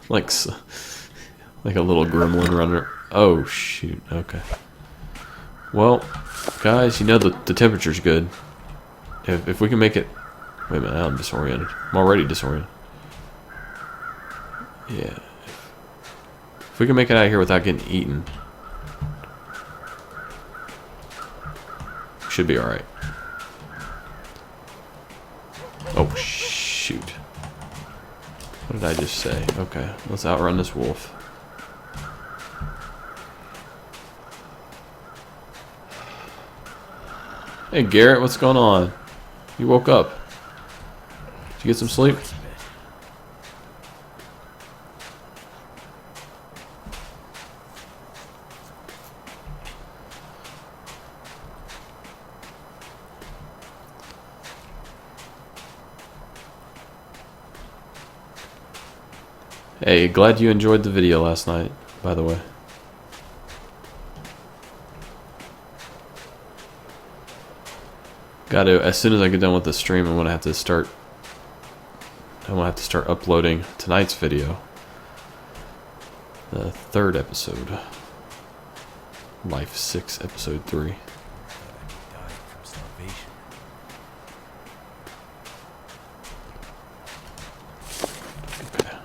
like like a little gremlin runner. Oh shoot. Okay. Well, guys, you know the temperature's good. If we can make it. Wait a minute, I'm disoriented. I'm already disoriented. Yeah. If we can make it out of here without getting eaten, should be alright. Oh, shoot. What did I just say? Okay, let's outrun this wolf. Hey, Garrett, what's going on? You woke up. Did you get some sleep? Hey, glad you enjoyed the video last night, by the way. As soon as I get done with the stream, I'm gonna have to start uploading tonight's video. The third episode. Life 6, episode 3.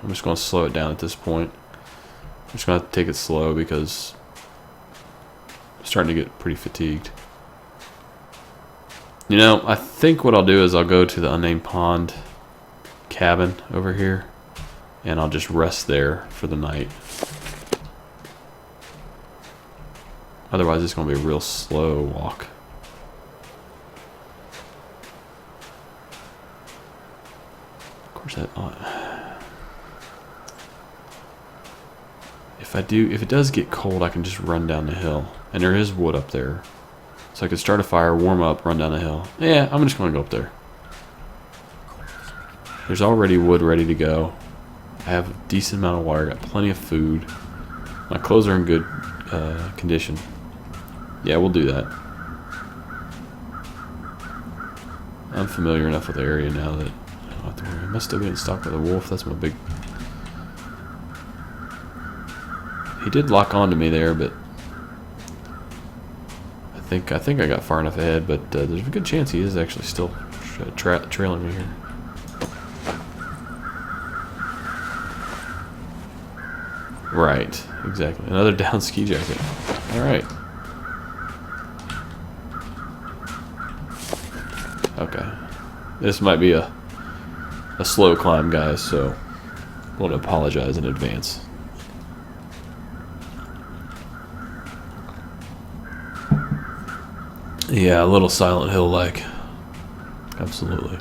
I'm just going to slow it down at this point. I'm just going to take it slow because I'm starting to get pretty fatigued. You know, I think what I'll do is I'll go to the unnamed pond cabin over here and I'll just rest there for the night. Otherwise it's going to be a real slow walk. Of course that... If it does get cold, I can just run down the hill. And there is wood up there. So I could start a fire, warm up, run down the hill. Yeah, I'm just going to go up there. There's already wood ready to go. I have a decent amount of water, got plenty of food. My clothes are in good condition. Yeah, we'll do that. I'm familiar enough with the area now that I don't have to worry. Am I still getting stalked by the wolf? That's my big... He did lock onto me there, but I think I got far enough ahead. But there's a good chance he is actually still trailing me here. Right, exactly. Another down ski jacket. All right. Okay. This might be a slow climb, guys. So I want to apologize in advance. Yeah, a little Silent Hill-like. Absolutely.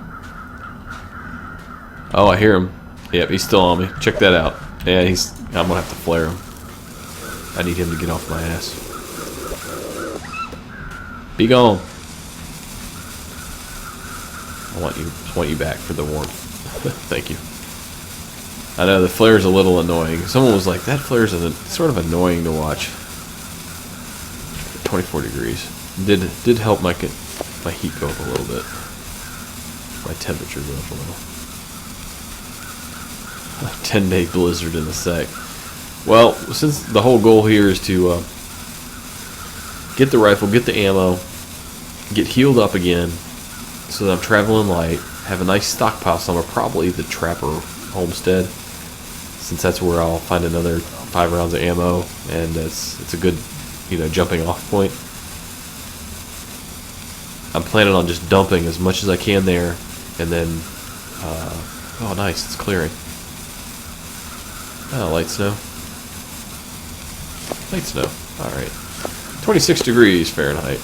Oh, I hear him. Yep, he's still on me. Check that out. Yeah, I'm gonna have to flare him. I need him to get off my ass. Be gone. I want you back for the warmth. Thank you. I know the flare's a little annoying. Someone was like, that flare's sort of annoying to watch. 24 degrees. Did help my heat go up a little bit. My temperature go up a little. A 10-day blizzard in a sec. Well, since the whole goal here is to get the rifle, get the ammo, get healed up again, so that I'm traveling light, have a nice stockpile somewhere, probably the Trapper homestead, since that's where I'll find another 5 rounds of ammo, and it's a good, jumping off point. I'm planning on just dumping as much as I can there, and then, oh nice, it's clearing. Oh, light snow. Light snow, alright. 26 degrees Fahrenheit.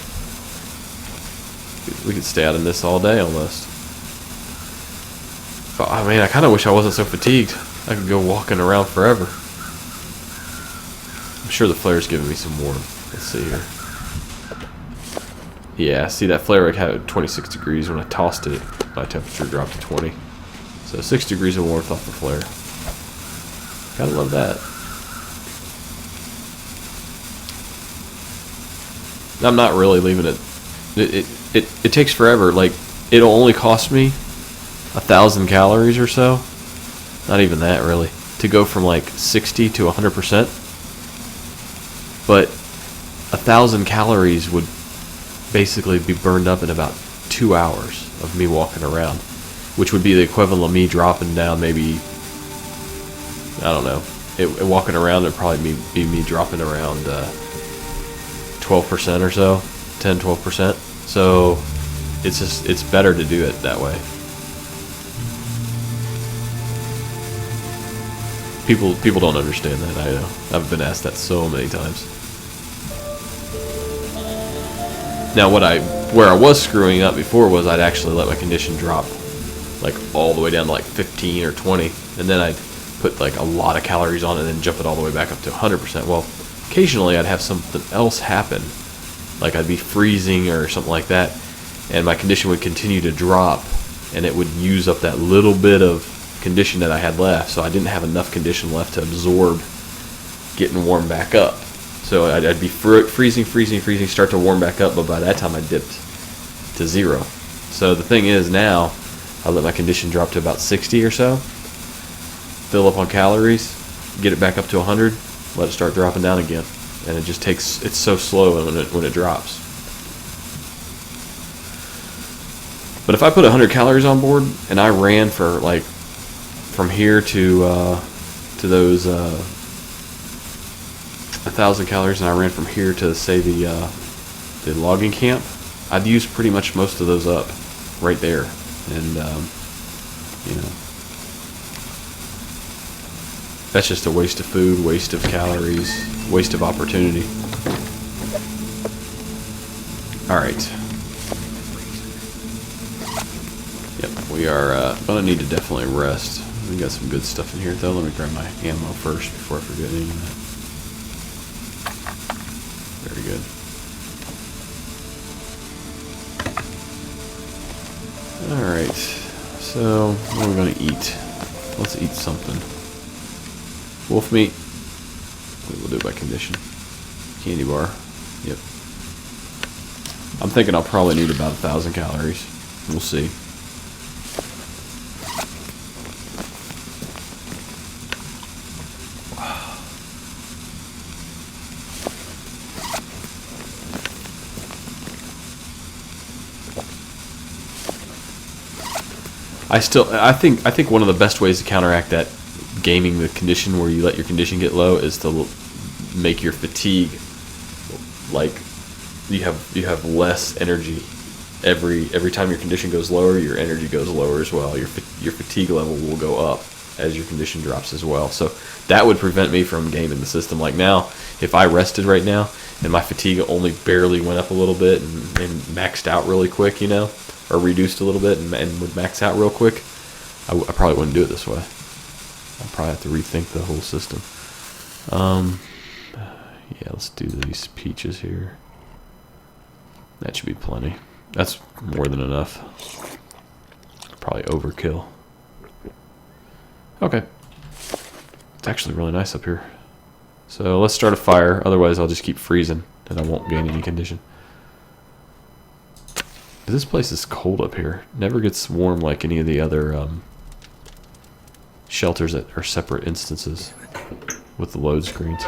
We could stay out in this all day almost. Oh man, I kind of wish I wasn't so fatigued. I could go walking around forever. I'm sure the flare's giving me some warmth. Let's see here. Yeah, see that flare had 26 degrees. When I tossed it, my temperature dropped to 20. So 6 degrees of warmth off the flare. Gotta love that. I'm not really leaving it. It takes forever. Like, it'll only cost me 1,000 calories or so. Not even that, really. To go from like 60 to 100%. But 1,000 calories would basically be burned up in about 2 hours of me walking around, which would be the equivalent of me dropping down maybe, I don't know, walking around would probably be me dropping around 12% or so, 10-12%. So it's better to do it that way. People don't understand that. I know. I've been asked that so many times. Now where I was screwing up before was I'd actually let my condition drop like all the way down to like 15 or 20, and then I'd put like a lot of calories on it and then jump it all the way back up to 100%. Well, occasionally I'd have something else happen, like I'd be freezing or something like that, and my condition would continue to drop, and it would use up that little bit of condition that I had left, so I didn't have enough condition left to absorb getting warmed back up. So I'd be freezing, start to warm back up, but by that time I dipped to 0. So the thing is, now I let my condition drop to about 60 or so, fill up on calories, get it back up to 100, let it start dropping down again, and it just takes, it's so slow when it drops. But if I put 100 calories on board and I ran for like from here to those 1,000 calories, and I ran from here to, say, the logging camp, I'd use pretty much most of those up right there, and you know, that's just a waste of food, waste of calories, waste of opportunity. All right. Yep, we are gonna need to definitely rest. We got some good stuff in here, though. Let me grab my ammo first before I forget any of that. Very good. Alright, so what are we going to eat? Let's eat something. Wolf meat. We'll do it by condition. Candy bar. Yep. I'm thinking I'll probably need about 1,000 calories. We'll see. I think one of the best ways to counteract that gaming the condition, where you let your condition get low, is to make your fatigue, like you have less energy. Every time your condition goes lower, your energy goes lower as well. Your fatigue level will go up as your condition drops as well. So that would prevent me from gaming the system. Like now, if I rested right now and my fatigue only barely went up a little bit and maxed out really quick, you know, or reduced a little bit and would max out real quick, I probably wouldn't do it this way. I'll probably have to rethink the whole system. Yeah, let's do these peaches here. That should be plenty. That's more than enough. Probably overkill. Okay. It's actually really nice up here. So let's start a fire, otherwise I'll just keep freezing and I won't gain any condition. This place is cold up here. Never gets warm like any of the other shelters that are separate instances with the load screens.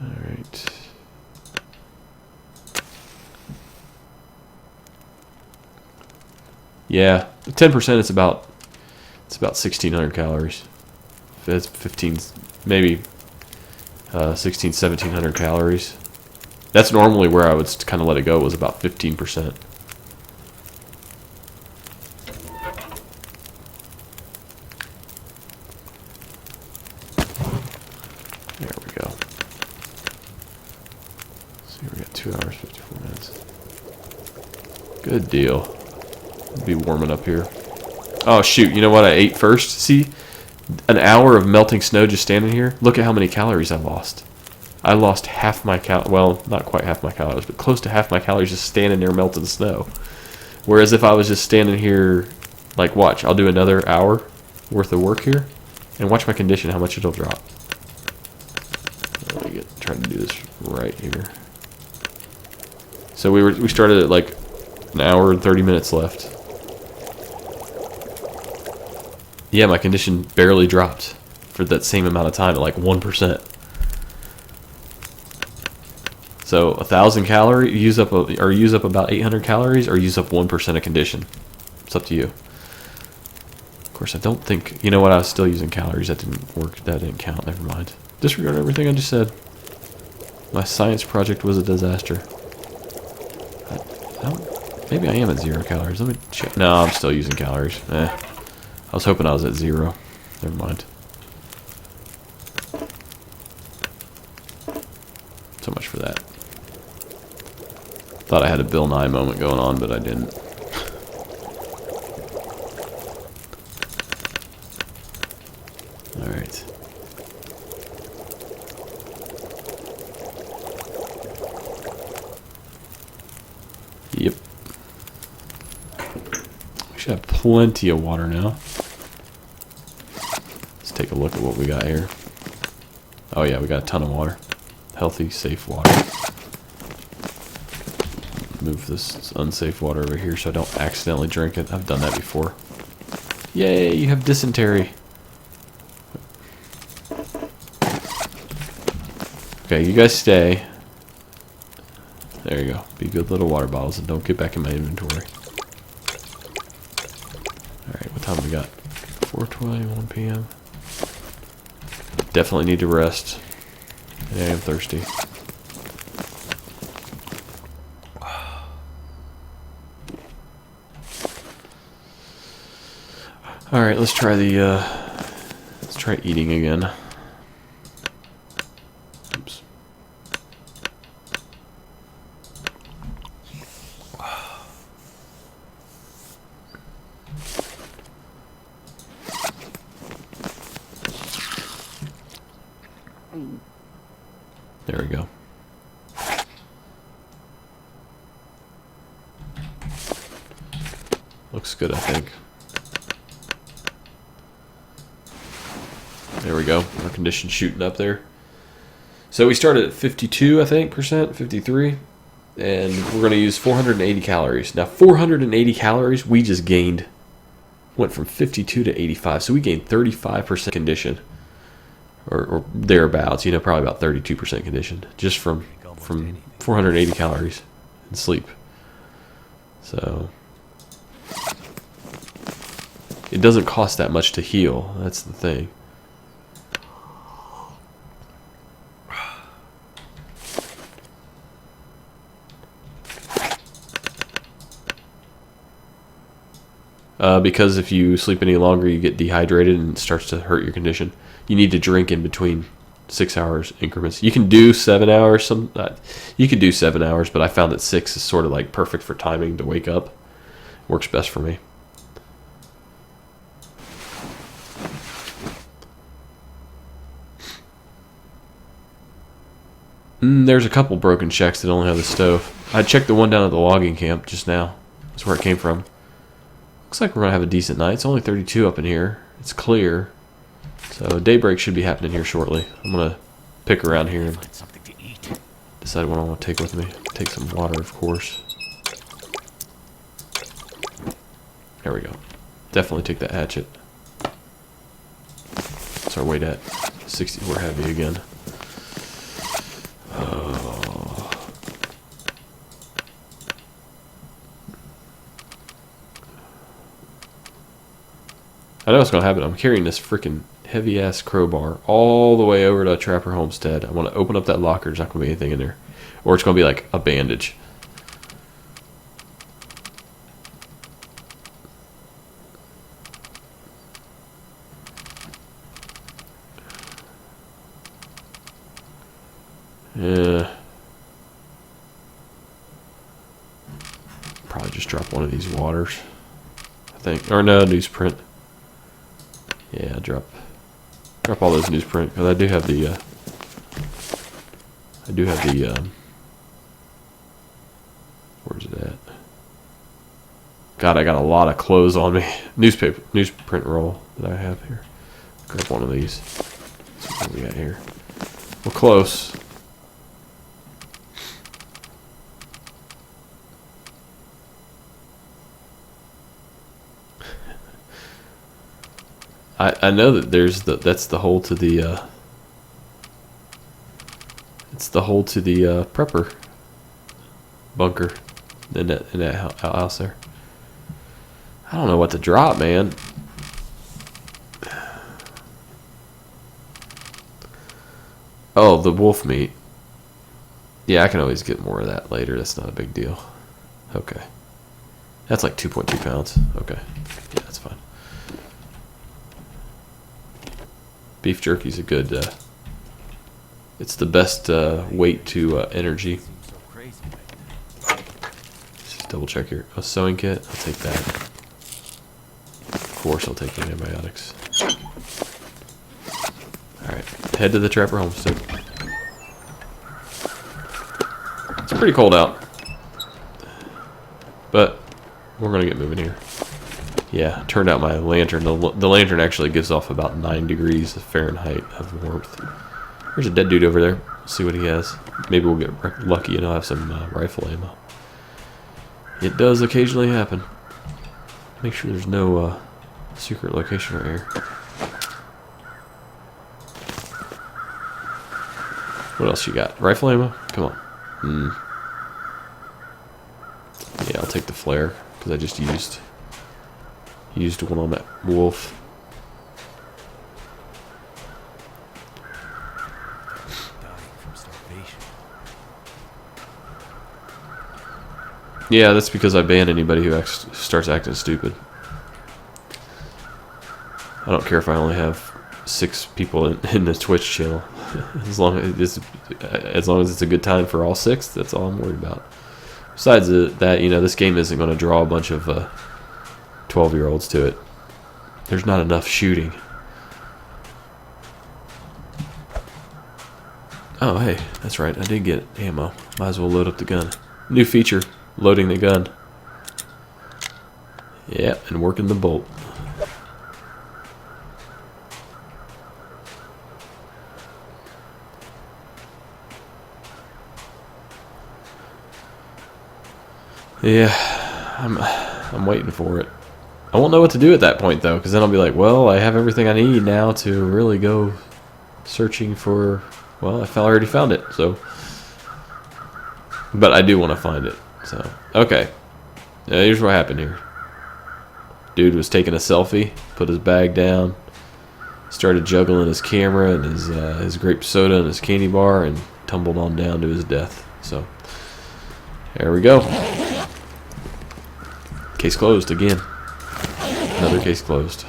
Alright. Yeah, 10% it's about 1,600 calories. It's 15, maybe 1,700 calories. That's normally where I would kind of let it go, was about 15%. There we go. See, we got 2 hours, 54 minutes. Good deal. It'll be warming up here. Oh shoot, you know what I ate first? See? An hour of melting snow just standing here. Look at how many calories I lost. I lost half my well, not quite half my calories, but close to half my calories just standing there melting snow. Whereas if I was just standing here, like, watch, I'll do another hour worth of work here, and watch my condition, how much it'll drop. Let me try to do this right here. So we started at like an hour and 30 minutes left. Yeah, my condition barely dropped for that same amount of time at like 1%. So 1,000 calories, use up about 800 calories, or use up 1% of condition. It's up to you. Of course, I don't think, you know what, I was still using calories. That didn't work. That didn't count. Never mind. Disregard everything I just said. My science project was a disaster. Maybe I am at 0 calories. Let me check. No, I'm still using calories. I was hoping I was at 0. Never mind. So much for that. Thought I had a Bill Nye moment going on, but I didn't. Alright. Yep. We should have plenty of water now. Let's take a look at what we got here. Oh yeah, we got a ton of water. Healthy, safe water. Move this unsafe water over here so I don't accidentally drink it. I've done that before. Yay, you have dysentery. Okay, you guys stay. There you go. Be good little water bottles and don't get back in my inventory. Alright, what time we got? 4:21 p.m. Definitely need to rest. Yeah, I am thirsty. Alright, let's try eating again. Oops. There we go. Looks good, I think. There we go. Our condition shooting up there. So we started at 52, I think, %, 53. And we're going to use 480 calories. Now, 480 calories, we just gained. Went from 52 to 85. So we gained 35% condition. Or thereabouts, you know, probably about 32% condition. Just from 480 calories and sleep. So it doesn't cost that much to heal. That's the thing. Because if you sleep any longer, you get dehydrated and it starts to hurt your condition. You need to drink in between 6 hours increments. You can do 7 hours. You could do 7 hours, but I found that 6 is sort of like perfect for timing to wake up. Works best for me. There's a couple broken shacks that only have the stove. I checked the one down at the logging camp just now. That's where it came from. Looks like we're going to have a decent night. It's only 32 up in here. It's clear. So daybreak should be happening here shortly. I'm going to pick around here and decide what I want to take with me. Take some water, of course. There we go. Definitely take that hatchet. What's our weight at? 60. We're heavy again. I know what's going to happen. I'm carrying this freaking heavy-ass crowbar all the way over to Trapper Homestead. I want to open up that locker. There's not going to be anything in there. Or it's going to be like a bandage. Yeah. Probably just drop one of these waters, I think. Or no, newsprint. Yeah, drop all those newsprint, because I do have the where's it at? God, I got a lot of clothes on me. Newsprint roll that I have here. Grab one of these. Let's see what we got here. We're close. I know that that's the hole to the it's the hole to the prepper bunker in that house there. I don't know what to drop, man. Oh, the wolf meat. Yeah, I can always get more of that later. That's not a big deal. Okay. That's like 2.2 pounds. Okay. Yeah, that's fine. Beef jerky's a good, it's the best weight to energy. Just double check here. A sewing kit, I'll take that. Of course I'll take the antibiotics. Alright, head to the Trapper Homestead. It's pretty cold out, but we're gonna get moving here. Yeah, turned out my lantern. The lantern actually gives off about 9 degrees Fahrenheit of warmth. There's a dead dude over there. Let's see what he has. Maybe we'll get lucky and I'll have some rifle ammo. It does occasionally happen. Make sure there's no secret location right here. What else you got? Rifle ammo? Come on. Yeah, I'll take the flare because I just used one on that wolf. Yeah, that's because I ban anybody who starts acting stupid. I don't care if I only have 6 people in the Twitch channel. as long as it's a good time for all 6, that's all I'm worried about. Besides that, you know, this game isn't going to draw a bunch of 12-year-olds to it. There's not enough shooting. Oh, hey, that's right. I did get ammo. Might as well load up the gun. New feature, loading the gun. Yeah, and working the bolt. Yeah, I'm waiting for it. I won't know what to do at that point though, because then I'll be like, well, I have everything I need now to really go searching for. Well, I already found it, so. But I do want to find it, so okay. Here's what happened here. Dude was taking a selfie, put his bag down, started juggling his camera and his grape soda and his candy bar, and tumbled on down to his death. So there we go. Case closed again. Another case closed.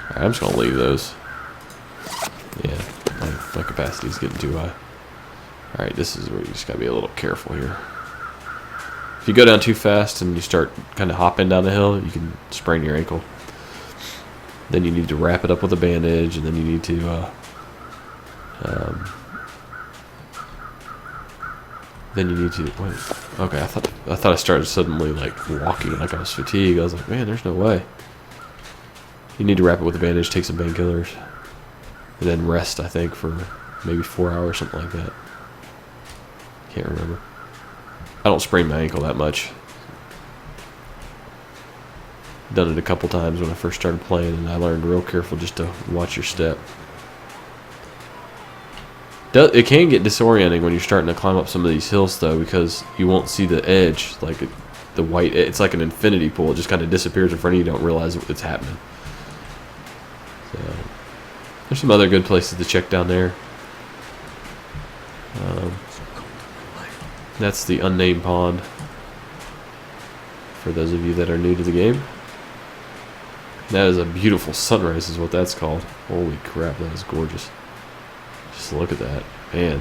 Alright, I'm just gonna leave those. Yeah, my capacity is getting too high. Alright, this is where you just gotta be a little careful here. If you go down too fast and you start kind of hopping down the hill, you can sprain your ankle. Then you need to wrap it up with a bandage, and then you need to wait. Okay, I thought I started suddenly like walking like I was fatigued. I was like, man, there's no way. You need to wrap it with a bandage, take some painkillers, and then rest. I think for maybe 4 hours, something like that. Can't remember. I don't sprain my ankle that much. Done it a couple times when I first started playing, and I learned real careful just to watch your step. It can get disorienting when you're starting to climb up some of these hills, though, because you won't see the edge, like the white. It's like an infinity pool. It just kind of disappears in front of you. You don't realize it's happening. So there's some other good places to check down there. That's the unnamed pond. For those of you that are new to the game, that is a beautiful sunrise, is what that's called. Holy crap, that is gorgeous. Just look at that, man.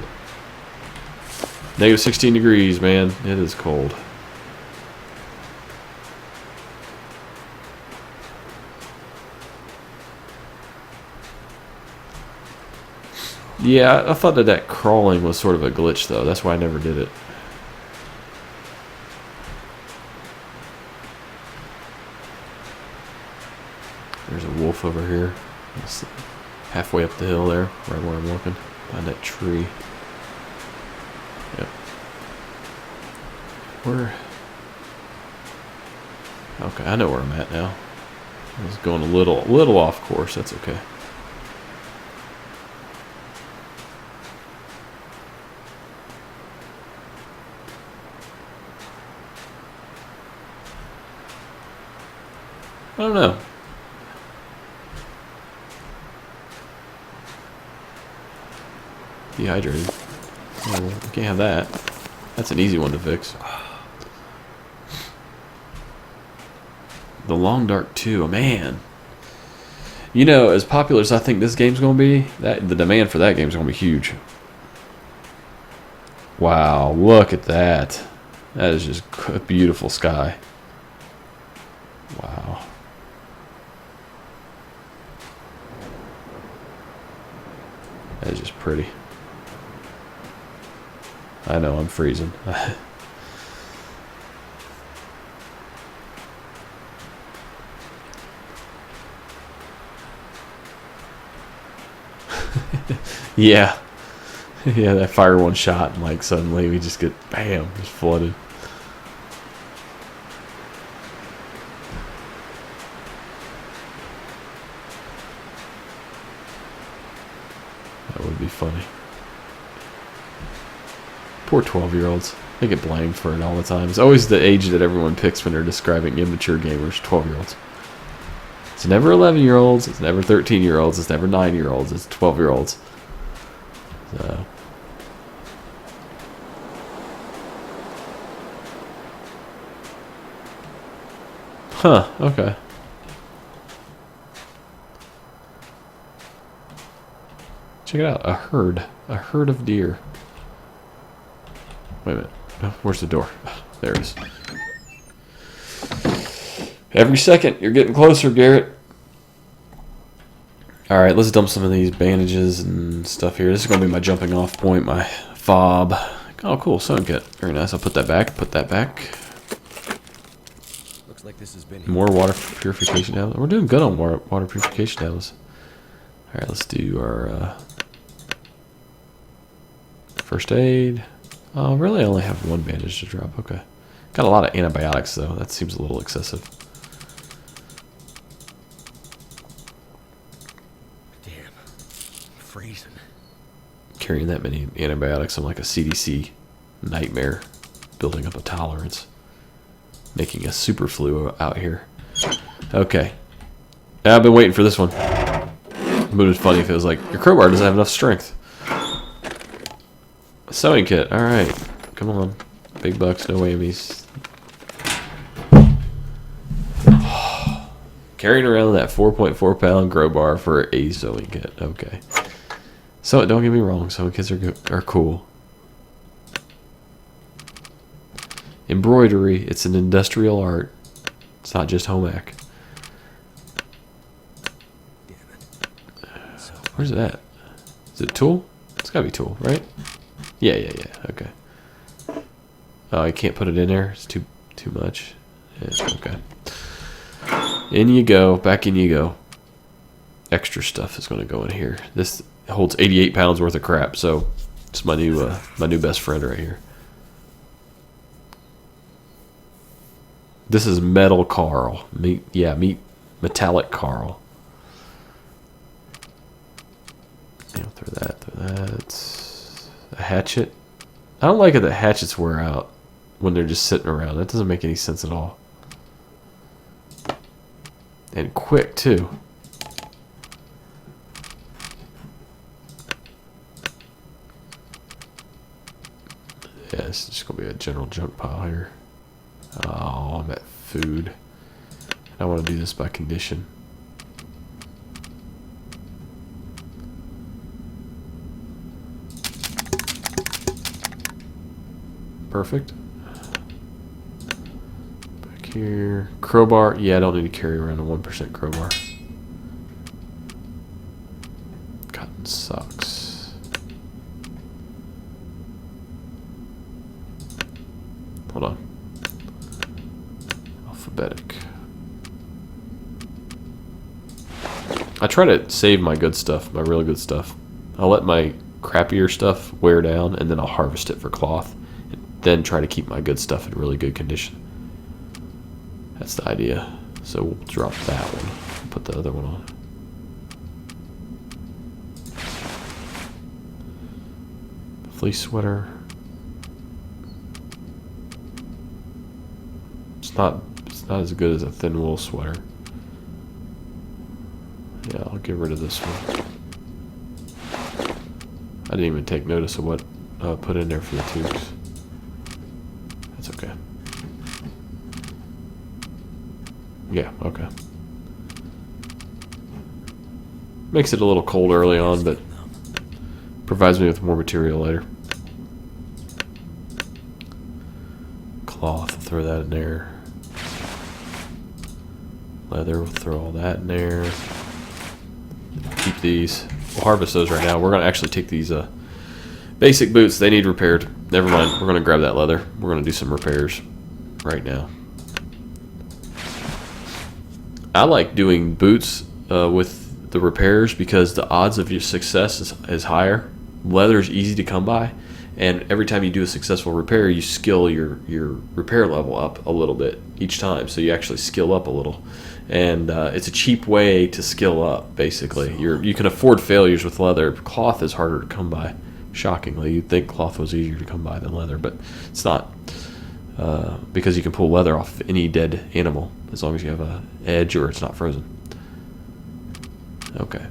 Negative 16 degrees, man. It is cold. Yeah, I thought that crawling was sort of a glitch, though. That's why I never did it. There's a wolf over here. It's halfway up the hill there, right where I'm looking. Behind that tree. Yep. Okay, I know where I'm at now. I was going a little off course. That's okay. I don't know. Dehydrated. Oh, well, we can't have that. That's an easy one to fix. The Long Dark 2, man. You know, as popular as I think this game's going to be, the demand for that game's going to be huge. Wow, look at that. That is just a beautiful sky. Wow. That is just pretty. I know, I'm freezing. Yeah. Yeah, that fire one shot and like suddenly we just get bam, just flooded. That would be funny. Poor 12-year-olds. They get blamed for it all the time. It's always the age that everyone picks when they're describing immature gamers, 12-year-olds. It's never 11-year-olds, it's never 13-year-olds, it's never 9-year-olds, it's 12-year-olds. So. Huh, okay. Check it out, a herd of deer. Wait a minute, where's the door? There it is. Every second, you're getting closer, Garrett. Alright, let's dump some of these bandages and stuff here. This is going to be my jumping off point, my fob. Oh, cool, sewing kit. Very nice. I'll put that back, Looks like this has been More water purification tablets. We're doing good on water purification tablets. Alright, let's do our first aid. Oh, really? I only have one bandage to drop. Okay. Got a lot of antibiotics, though. That seems a little excessive. Damn. Freezing. Carrying that many antibiotics, I'm like a CDC nightmare. Building up a tolerance. Making a super flu out here. Okay. I've been waiting for this one. It would be funny if it was like, your crowbar doesn't have enough strength. A sewing kit. Alright. Come on. Big bucks, no whammies. Carrying around that 4.4 pound crowbar for a sewing kit. Okay. So don't get me wrong, sewing kits are cool. Embroidery, it's an industrial art. It's not just home ec. Where's it at? Is it tool? It's gotta be tool, right? Yeah. Okay. Oh, I can't put it in there. It's too much. Yeah, okay. In you go. Back in you go. Extra stuff is going to go in here. This holds 88 pounds worth of crap, so it's my new best friend right here. This is metal Carl. Metallic Carl. Yeah, throw that. A hatchet. I don't like it that hatchets wear out when they're just sitting around. That doesn't make any sense at all. And quick, too. Yeah, it's just going to be a general junk pile here. Oh, I'm at food. I want to do this by condition. Perfect. Back here. Crowbar. Yeah, I don't need to carry around a 1% crowbar. Cotton socks. Hold on. Alphabetic. I try to save my good stuff, my really good stuff. I'll let my crappier stuff wear down, and then I'll harvest it for cloth. Then try to keep my good stuff in really good condition. That's the idea. So we'll drop that one. Put the other one on. Fleece sweater. It's not as good as a thin wool sweater. Yeah, I'll get rid of this one. I didn't even take notice of what I put in there for the tubes. That's okay. Yeah, okay. Makes it a little cold early on, but provides me with more material later. Cloth, throw that in there. Leather, we'll throw all that in there. Keep these. We'll harvest those right now. We're going to actually take these basic boots. They need repaired. Never mind. We're going to grab that leather. We're going to do some repairs right now. I like doing boots with the repairs because the odds of your success is higher. Leather is easy to come by, and every time you do a successful repair, you skill your repair level up a little bit each time. So you actually skill up a little, and it's a cheap way to skill up. Basically, you can afford failures with leather. Cloth is harder to come by. Shockingly, you'd think cloth was easier to come by than leather, but it's not. Because you can pull leather off any dead animal as long as you have a edge or it's not frozen. Okay.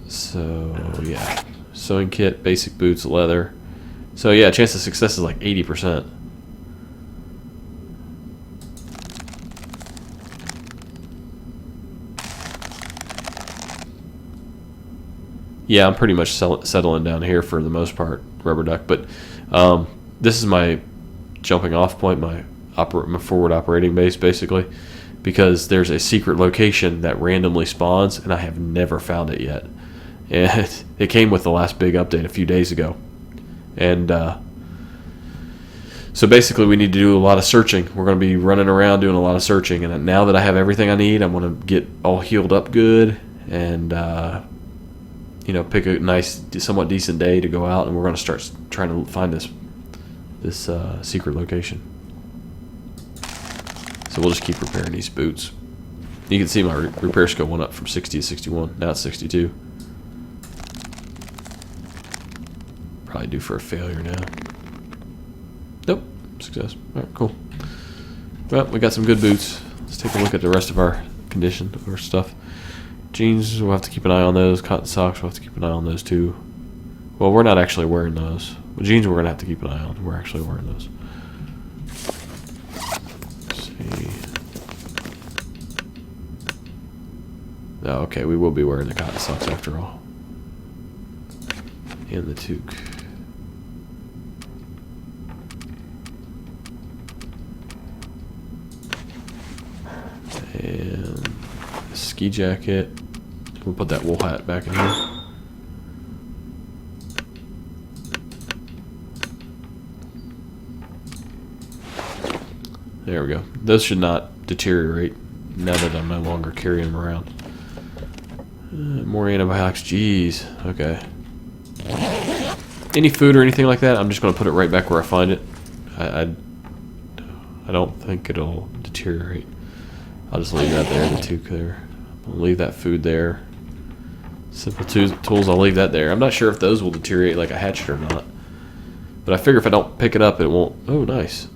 So yeah, sewing kit, basic boots, leather. So yeah, chance of success is like 80%. Yeah, I'm pretty much settling down here for the most part, rubber duck. But this is my jumping off point, my forward operating base, basically, because there's a secret location that randomly spawns, and I have never found it yet. And it came with the last big update a few days ago. And so basically we need to do a lot of searching. We're going to be running around doing a lot of searching. And now that I have everything I need, I'm going to get all healed up good and you know, pick a nice, somewhat decent day to go out, and we're going to start trying to find this secret location. So we'll just keep repairing these boots. You can see my repair skill went up from 60 to 61. Now it's 62. Probably due for a failure now. Nope, success. All right, cool. Well, we got some good boots. Let's take a look at the rest of our condition of our stuff. Jeans, we'll have to keep an eye on those. Cotton socks, we'll have to keep an eye on those too. Well, we're not actually wearing those. Well, jeans, we're going to have to keep an eye on. We're actually wearing those. Let's see. Oh, okay, we will be wearing the cotton socks after all. And the toque. And the ski jacket. We'll put that wool hat back in here. There we go. Those should not deteriorate now that I'm no longer carrying them around. More antibiotics. Jeez. Okay. Any food or anything like that, I'm just going to put it right back where I find it. I don't think it'll deteriorate. I'll just leave that there, the toque there. I'll leave that food there. Simple tools, I'll leave that there. I'm not sure if those will deteriorate like a hatchet or not. But I figure if I don't pick it up, it won't. Oh, nice.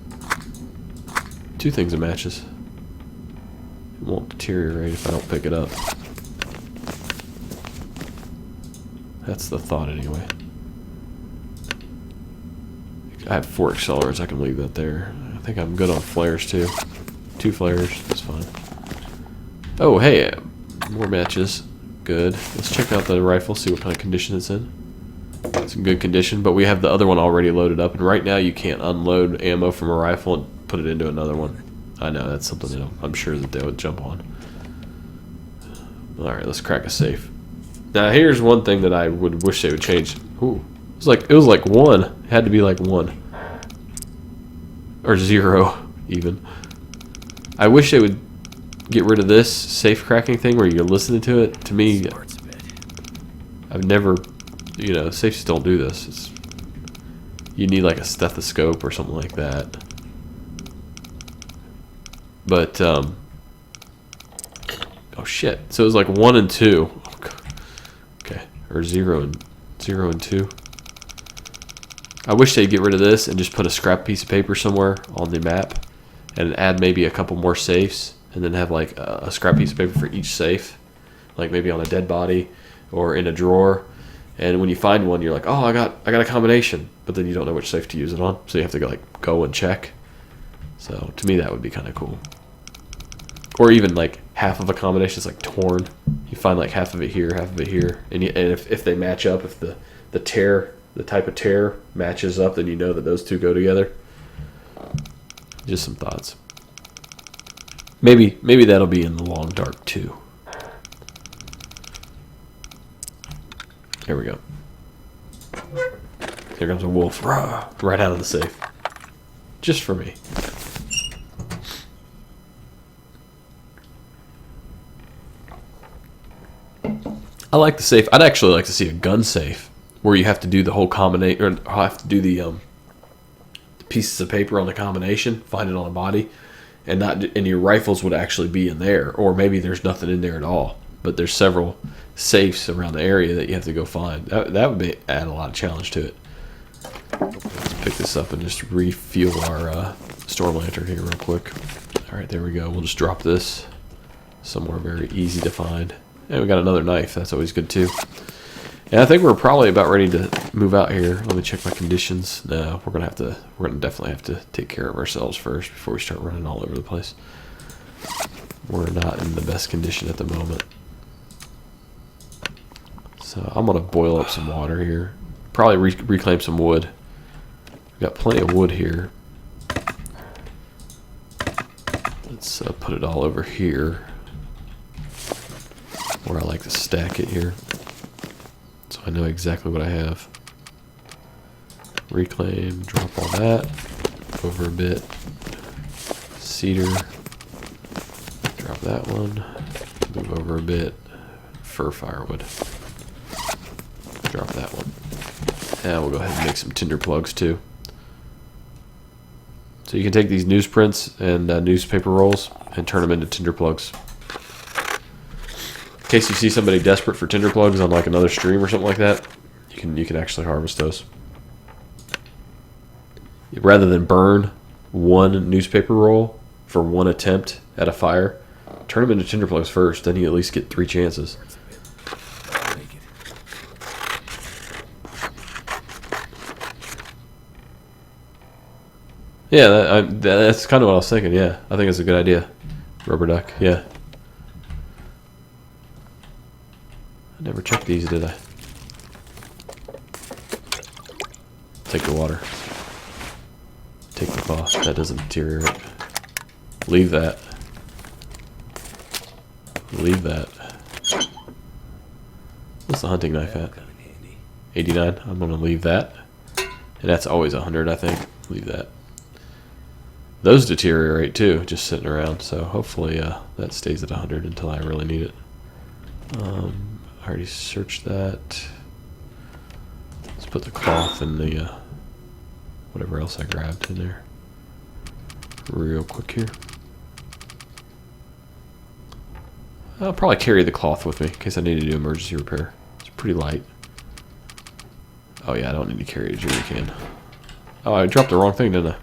Two things that matches. It won't deteriorate if I don't pick it up. That's the thought anyway. I have 4 accelerators, I can leave that there. I think I'm good on flares too. 2 flares, that's fine. Oh, hey, more matches. Good. Let's check out the rifle, see what kind of condition it's in. It's in good condition, but we have the other one already loaded up, and right now you can't unload ammo from a rifle and put it into another one. I know, that's something that I'm sure that they would jump on. Alright, let's crack a safe. Now here's one thing that I would wish they would change. Ooh. It was like 1. It had to be like 1. Or 0 even. I wish they would get rid of this safe cracking thing where you're listening to it. To me, I've never, you know, safes don't do this. You need like a stethoscope or something like that. But oh shit! So it was like 1 and 2. Okay, or 0 and 2. I wish they'd get rid of this and just put a scrap piece of paper somewhere on the map, and add maybe a couple more safes, and then have like a scrap piece of paper for each safe, like maybe on a dead body or in a drawer. And when you find one, you're like, oh, I got a combination, but then you don't know which safe to use it on, so you have to go and check. So to me, that would be kind of cool. Or even like half of a combination is like torn. You find like half of it here, half of it here, and if they match up, if the type of tear matches up, then you know that those two go together. Just some thoughts. Maybe that'll be in the long dark too. Here we go. Here comes a wolf. Rah, right out of the safe. Just for me. I like the safe. I'd actually like to see a gun safe where you have to do the whole combination, or have to do the pieces of paper on the combination, find it on a body, and your rifles would actually be in there, or maybe there's nothing in there at all, but there's several safes around the area that you have to go find. That would add a lot of challenge to it. Let's pick this up and just refuel our storm lantern here real quick. All right, there we go. We'll just drop this somewhere very easy to find. And we got another knife. That's always good too. And I think we're probably about ready to move out here. Let me check my conditions. No, we're gonna definitely have to take care of ourselves first before we start running all over the place. We're not in the best condition at the moment. So I'm gonna boil up some water here. Probably reclaim some wood. We've got plenty of wood here. Let's put it all over here, where I like to stack it here, so I know exactly what I have. Reclaim, drop all that, over a bit. Cedar, drop that one, move over a bit. Fir firewood, drop that one. And we'll go ahead and make some tinder plugs too. So you can take these newsprints and newspaper rolls and turn them into tinder plugs. In case you see somebody desperate for tinder plugs on like another stream or something like that, you can actually harvest those. Rather than burn one newspaper roll for one attempt at a fire, turn them into tinder plugs first, then you at least get 3 chances. Yeah, that's kind of what I was thinking. Yeah, I think it's a good idea. Rubber duck, yeah. I never checked these, did I? Take the water. Take the cloth. That doesn't deteriorate. Leave that. Leave that. What's the hunting knife at? 89. I'm going to leave that. And that's always 100, I think. Leave that. Those deteriorate too, just sitting around. So hopefully that stays at 100 until I really need it. I already searched that. Let's put the cloth in the whatever else I grabbed in there real quick here. I'll probably carry the cloth with me in case I need to do emergency repair. It's pretty light. Oh yeah, I don't need to carry a jerry can. Oh, I dropped the wrong thing, didn't I?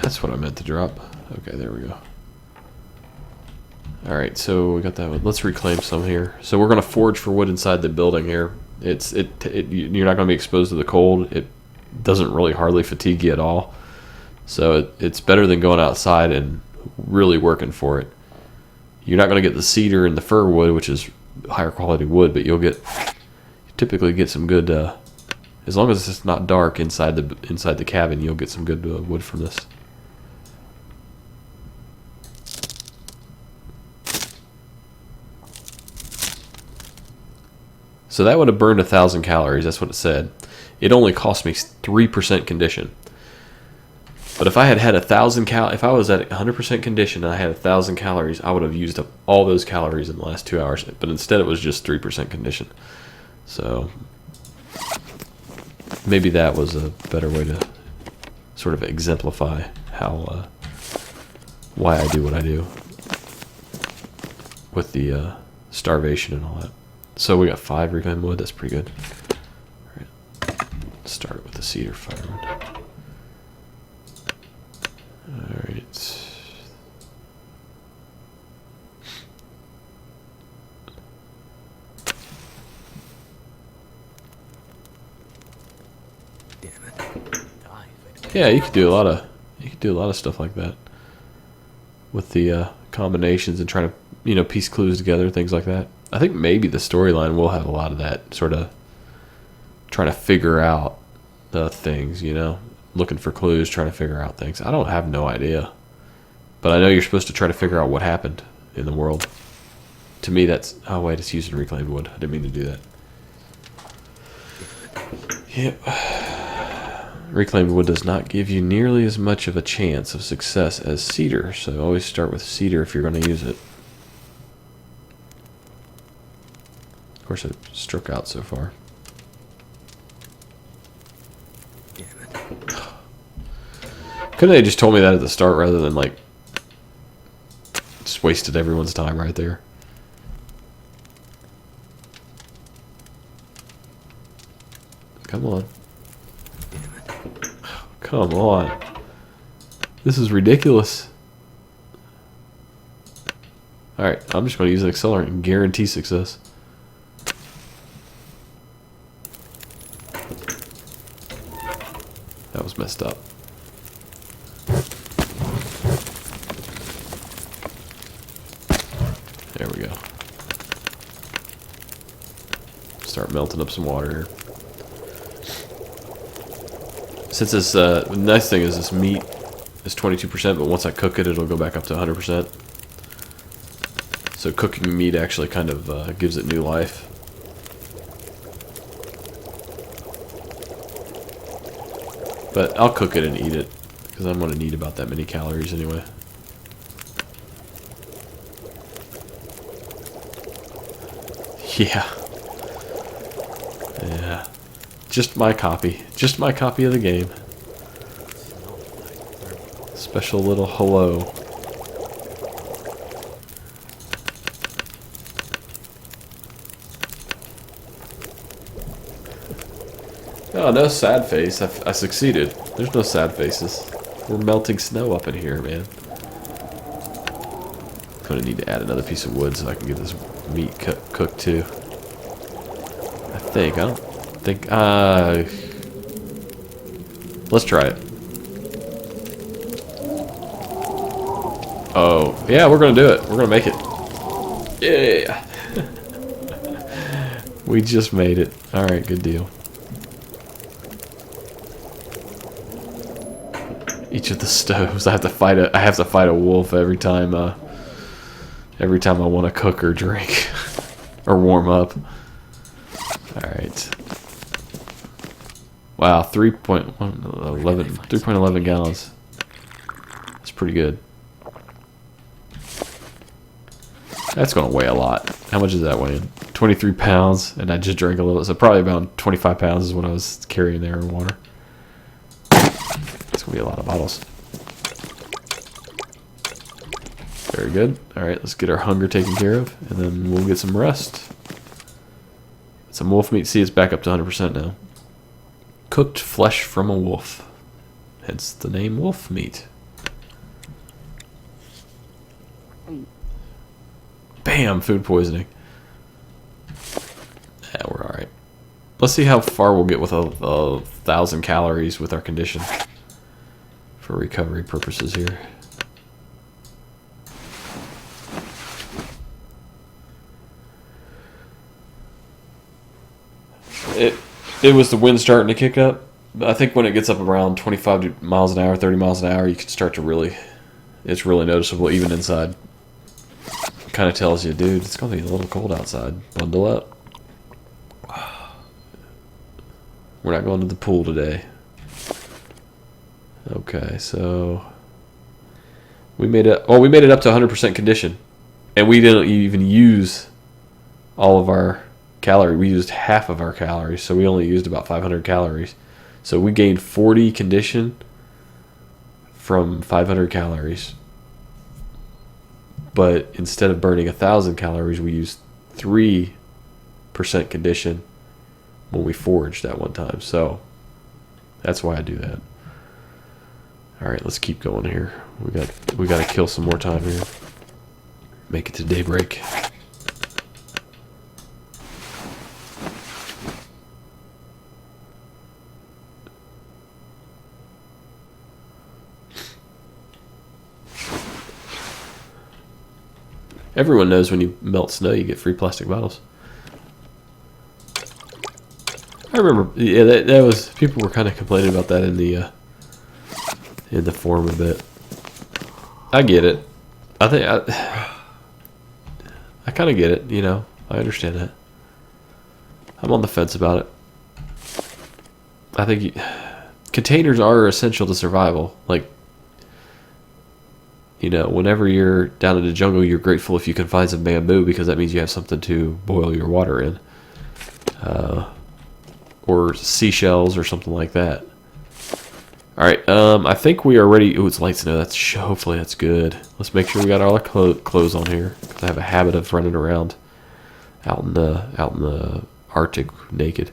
That's what I meant to drop. Okay, there we go. Alright, so we got that one. Let's reclaim some here. So we're going to forage for wood inside the building here. You're not going to be exposed to the cold. It doesn't really hardly fatigue you at all. So it's better than going outside and really working for it. You're not going to get the cedar and the fir wood, which is higher quality wood, but you typically get some good, as long as it's not dark inside the cabin, you'll get some good wood from this. So that would have burned 1,000 calories. That's what it said. It only cost me 3% condition. But if I had 1,000 if I was at 100% condition and I had 1,000 calories, I would have used up all those calories in the last 2 hours. But instead, it was just 3% condition. So maybe that was a better way to sort of exemplify how why I do what I do with the starvation and all that. So we got 5 reclaimed wood. That's pretty good. All right. Start with the cedar firewood. All right. Damn it. Yeah, you could do a lot of stuff like that with the combinations and trying to piece clues together, things like that. I think maybe the storyline will have a lot of that sort of trying to figure out the things, looking for clues, trying to figure out things. I don't have no idea, but I know you're supposed to try to figure out what happened in the world. To me, that's wait, it's using reclaimed wood. I didn't mean to do that. Yep. Reclaimed wood does not give you nearly as much of a chance of success as cedar, so always start with cedar if you're going to use it. Of course, it struck out so far. Damn it. Couldn't they just told me that at the start rather than just wasted everyone's time right there? Come on. Come on. This is ridiculous. Alright, I'm just going to use an accelerant and guarantee success. That was messed up. There we go. Start melting up some water here. Since this, the nice thing is this meat is 22%, but once I cook it, it'll go back up to 100%. So cooking meat actually kind of gives it new life. But I'll cook it and eat it, because I'm going to need about that many calories anyway. Yeah. Yeah. Just my copy. Just my copy of the game. Special little hello. Oh, no sad face. I succeeded. There's no sad faces. We're melting snow up in here, man. I'm gonna need to add another piece of wood so I can get this meat cooked too. I don't think, let's try it. Oh, yeah, we're gonna do it. We're gonna make it. Yeah. We just made it. Alright, good deal. Each of the stoves, I have to fight a wolf every time I want to cook or drink or warm up. All right. Wow, 3.11 gallons. That's pretty good. That's going to weigh a lot. How much is that weighing? 23 pounds, and I just drank a little. So probably about 25 pounds is what I was carrying there in water. It's going to be a lot of bottles. Very good. Alright, let's get our hunger taken care of, and then we'll get some rest. Some wolf meat. See, it's back up to 100% now. Cooked flesh from a wolf. Hence the name wolf meat. Bam! Food poisoning. Yeah, we're alright. Let's see how far we'll get with a 1,000 calories with our condition. For recovery purposes here. It was the wind starting to kick up. I think when it gets up around 25 miles an hour, 30 miles an hour, you can start to really, it's really noticeable even inside. Kind of tells you, dude, it's going to be a little cold outside. Bundle up. We're not going to the pool today. Okay, so we made it. Oh, we made it up to 100% condition, and we didn't even use all of our calories. We used half of our calories, so we only used about 500 calories. So we gained 40 condition from 500 calories. But instead of burning 1,000 calories, we used 3% condition when we foraged that one time. So that's why I do that. All right, let's keep going here. We got to kill some more time here. Make it to daybreak. Everyone knows when you melt snow, you get free plastic bottles. I remember, yeah, that was, people were kind of complaining about that in the forum a bit. I get it. I think I kind of get it. You know, I understand that. I'm on the fence about it. I think containers are essential to survival. Like, you know, whenever you're down in the jungle, you're grateful if you can find some bamboo because that means you have something to boil your water in. Or seashells or something like that. Alright, I think we are ready. Ooh, it's light snow. Hopefully that's good. Let's make sure we got all our clothes on here. Because I have a habit of running around out in the Arctic naked.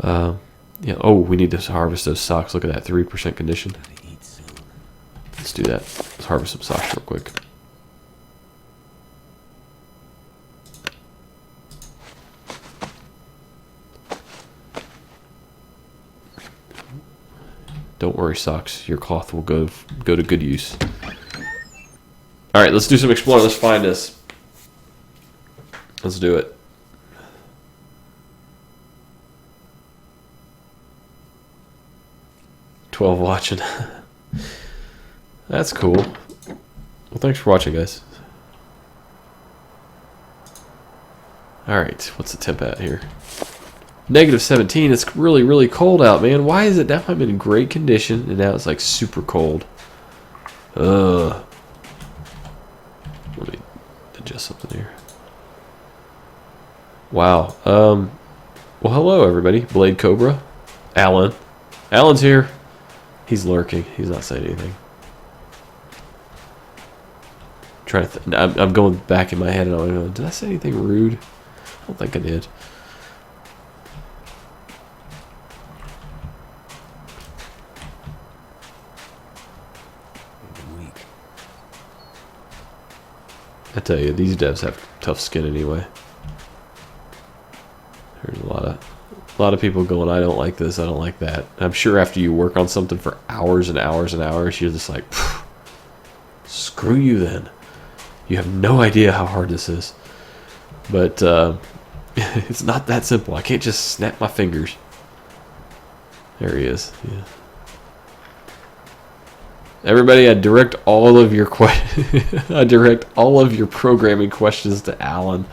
Yeah. Oh, we need to harvest those socks. Look at that, 3% condition. Let's do that. Let's harvest some socks real quick. Don't worry, socks. Your cloth will go to good use. All right, let's do some exploring. Let's find this. Let's do it. "12 watching." That's cool. Well, thanks for watching, guys. Alright, what's the temp at here? -17. It's really, really cold out, man. Why is it now? I'm in great condition, and now it's like super cold. Let me adjust something here. Wow. Well, hello, everybody. Blade Cobra. Alan. Alan's here. He's lurking. He's not saying anything. I'm going back in my head and I'm going, did I say anything rude? I don't think I did. I tell you, these devs have tough skin anyway. There's a lot of people going, I don't like this, I don't like that. I'm sure after you work on something for hours and hours and hours, you're just like, screw you then. You have no idea how hard this is. But it's not that simple. I can't just snap my fingers. There he is. Yeah. Everybody, I direct all of your programming questions to Alan.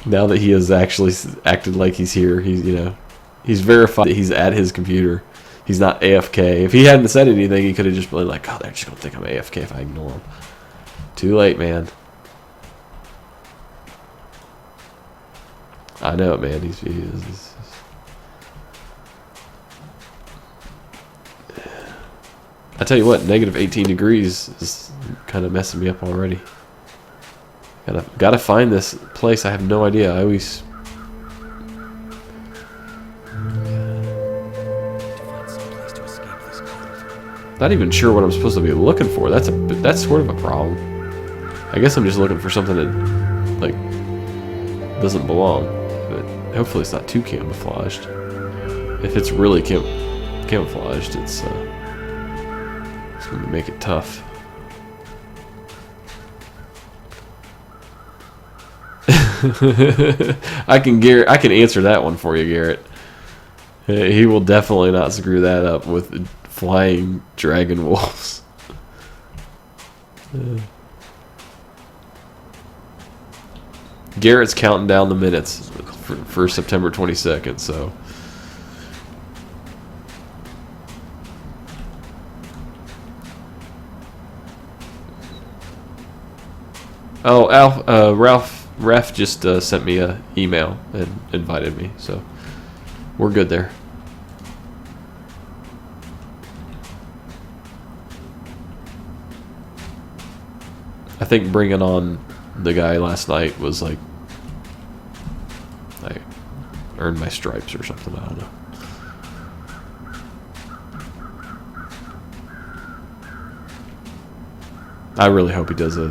Now that he has actually acted like he's here, he's verified that he's at his computer. He's not AFK. If he hadn't said anything, he could have just been like, "Oh, they're just gonna think I'm AFK if I ignore him." Too late, man. I know it, man. He's I tell you what, -18 degrees is kind of messing me up already. Gotta find this place. I have no idea. I always not even sure what I'm supposed to be looking for. That's sort of a problem. I guess I'm just looking for something that like doesn't belong. But hopefully it's not too camouflaged. If it's really camouflaged, it's going to make it tough. I can answer that one for you, Garrett. He will definitely not screw that up with flying dragon wolves. Garrett's counting down the minutes for September 22nd, so. Oh, Ralph just sent me an email and invited me, so we're good there. I think bringing on the guy last night was like I earned my stripes or something. I don't know. I really hope he does a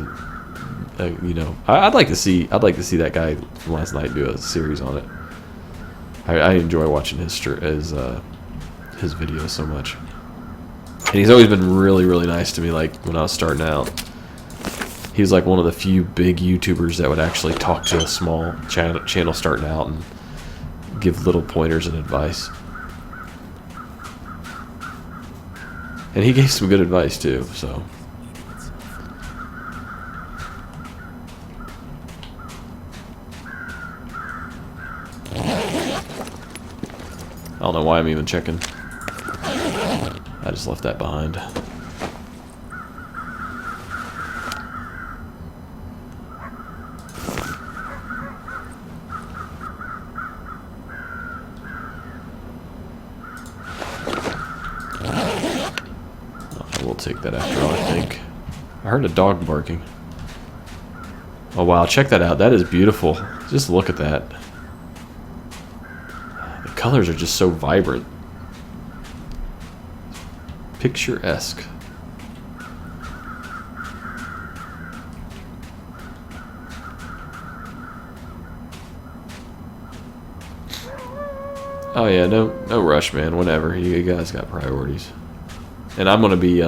you know, I'd like to see that guy from last night do a series on it. I enjoy watching his videos so much, and he's always been really, really nice to me. Like when I was starting out, he was like one of the few big YouTubers that would actually talk to a small channel starting out and give little pointers and advice. And he gave some good advice too, so. I don't know why I'm even checking. I just left that behind. I will take that after all, I think. I heard a dog barking. Oh wow, check that out. That is beautiful. Just look at that. Colors are just so vibrant. Picturesque. Oh yeah, no rush, man. Whenever you guys got priorities. And I'm gonna be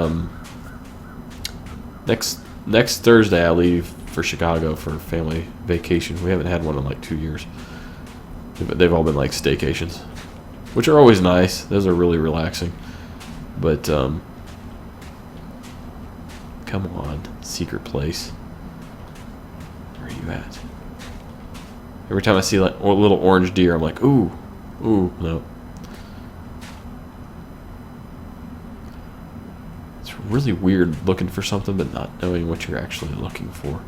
next Thursday. I leave for Chicago for family vacation. We haven't had one in like 2 years. They've all been like staycations, which are always nice. Those are really relaxing. But come on, secret place. Where are you at? Every time I see like a little orange deer, I'm like, ooh, no. It's really weird looking for something but not knowing what you're actually looking for.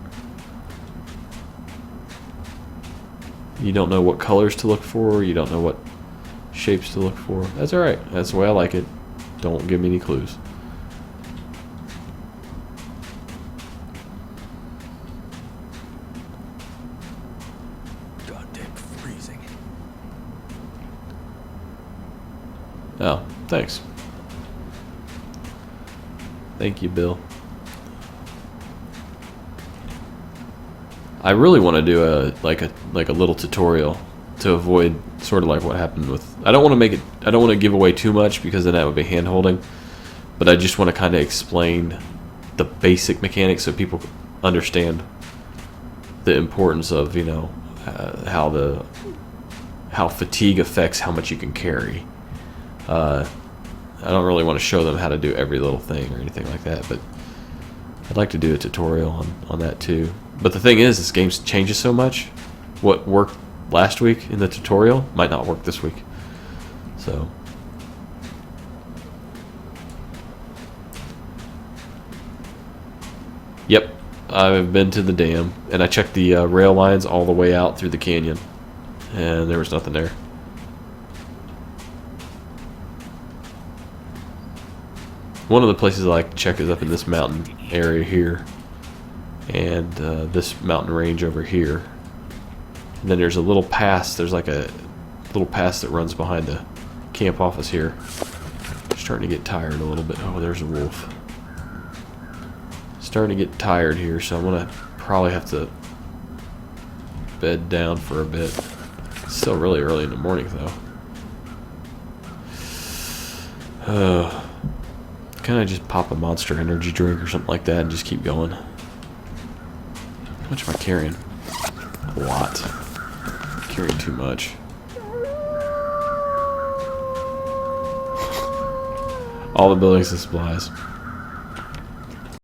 You don't know what colors to look for. You don't know what shapes to look for. That's alright. That's the way I like it. Don't give me any clues. Goddamn freezing. Oh, thanks. Thank you, Bill. I really want to do a little tutorial to avoid sort of like what happened with. I don't want to give away too much because then that would be hand holding. But I just want to kind of explain the basic mechanics so people understand the importance of, you know, how fatigue affects how much you can carry. I don't really want to show them how to do every little thing or anything like that, but I'd like to do a tutorial on that too. But the thing is, this game changes so much. What worked last week in the tutorial might not work this week. So. Yep, I've been to the dam, and I checked the rail lines all the way out through the canyon, and there was nothing there. One of the places I like to check is up in this mountain area here, and this mountain range over here. And then there's a little pass. There's like a little pass that runs behind the camp office here. Starting to get tired a little bit. Oh, there's a wolf. Starting to get tired here, so I'm gonna probably have to bed down for a bit. It's still really early in the morning though. Can I just pop a Monster energy drink or something like that and just keep going? How much am I carrying? A lot. I'm carrying too much. All the building supplies.